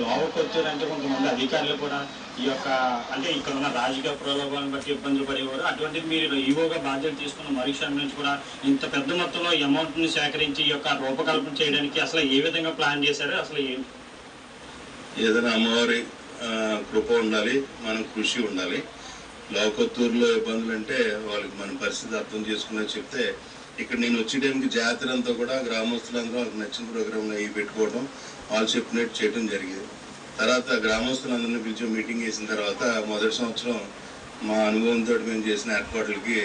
లోవకొత్తూరు అంటే కొంతమంది అధికారులు కూడా ఈ యొక్క అంటే ఇక్కడ ఉన్న రాజకీయ ప్రలోభాలను బట్టి ఇబ్బందులు పడేవారు. అటువంటిది మీరు ఈవోగా బాధ్యత తీసుకున్న మరుక్షణం నుంచి కూడా ఇంత పెద్ద మొత్తంలో అమౌంట్ని సేకరించి ఈ యొక్క రూపకల్పన చేయడానికి అసలు ఏ విధంగా ప్లాన్ చేశారు? అసలు ఏదైనా అమ్మవారి కృప ఉండాలి, మనం కృషి ఉండాలి. లోవకొత్తూరులో ఇబ్బందులు అంటే వాళ్ళకి మన పరిస్థితి అర్థం చేసుకున్నా చెప్తే ఇక్కడ నేను వచ్చే టైంకి జాతర అంతా కూడా గ్రామస్తులందరూ వాళ్ళకి నచ్చిన ప్రోగ్రాంలు అవి పెట్టుకోవడం, వాళ్ళు చెప్పినట్టు చేయడం జరిగింది. తర్వాత గ్రామస్తులందరినీ పిలిచి మీటింగ్ చేసిన తర్వాత మొదటి సంవత్సరం మా అనుభవంతో మేము చేసిన ఏర్పాట్లకి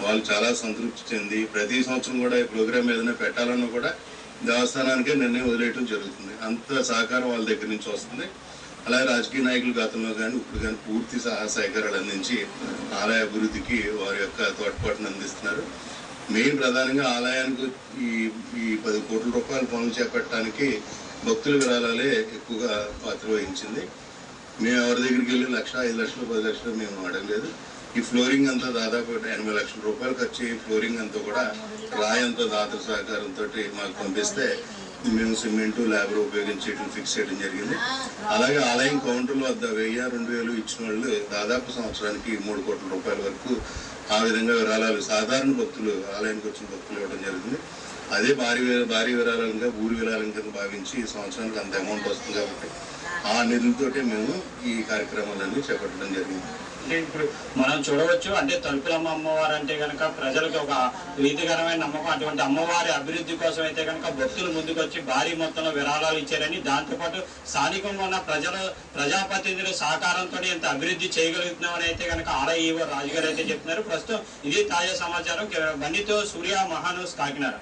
వాళ్ళు చాలా సంతృప్తి చెంది ప్రతి సంవత్సరం కూడా ఈ ప్రోగ్రాం ఏదైనా పెట్టాలన్నా కూడా దేవస్థానానికే నిర్ణయం వదిలేయడం జరుగుతుంది. అంత సహకారం వాళ్ళ దగ్గర నుంచి వస్తుంది. అలాగే రాజకీయ నాయకులు గతంలో కానీ ఇప్పుడు కానీ పూర్తి సహకారాలు అందించి ఆలయ అభివృద్ధికి వారి యొక్క తోడ్పాటును అందిస్తున్నారు. మెయిన్ ప్రధానంగా ఆలయానికి ఈ 10 కోట్ల రూపాయల పనులు చేపట్టడానికి భక్తుల విరాళాలే ఎక్కువగా పాత్ర వహించింది. మేము ఎవరి దగ్గరికి వెళ్ళి 1 లక్ష, 5 లక్షలు, 10 లక్షలు మేము అడగలేదు. ఈ ఫ్లోరింగ్ అంతా దాదాపు 80 లక్షల రూపాయలు ఖర్చు. ఈ ఫ్లోరింగ్ అంతా కూడా రాయి అంతా దాతల సహకారంతో మాకు పంపిస్తే మేము సిమెంటు లేబర్ ఉపయోగించి ఇట్లు ఫిక్స్ చేయడం జరిగింది. అలాగే ఆలయం కౌంటర్ల వద్ద 1000-2000 ఇచ్చిన వాళ్ళు దాదాపు సంవత్సరానికి 3 కోట్ల రూపాయల వరకు ఆ విధంగా విరాళాలు సాధారణ భక్తులు ఆలయానికి వచ్చిన భక్తులు ఇవ్వడం జరుగుతుంది. అదే భారీ విరాళంగా ఊరి విరాళం కింద భావించి సంవత్సరానికి అంత అమౌంట్ వస్తుంది కాబట్టి ఆ నిధులతోటే మేము ఈ కార్యక్రమాలన్నీ చేపట్టడం జరిగింది. ఇప్పుడు మనం చూడవచ్చు అంటే తలుపులమ్మ అమ్మవారు అంటే కనుక ప్రజలకు ఒక ప్రీతికరమైన నమ్మకం. అటువంటి అమ్మవారి అభివృద్ధి కోసం అయితే కనుక భక్తులు ముందుకు వచ్చి భారీ మొత్తంలో విరాళాలు ఇచ్చారని, దాంతోపాటు స్థానికంగా ఉన్న ప్రజాప్రతినిధుల సహకారంతో ఇంత అభివృద్ధి చేయగలుగుతున్నామని అయితే కనుక ఆలయ ఈవో రాజుగారు అయితే చెప్తున్నారు. ప్రస్తుతం ఇది తాజా సమాచారం. బండితో సూర్య, మహాన్యూస్, కాకినాడ.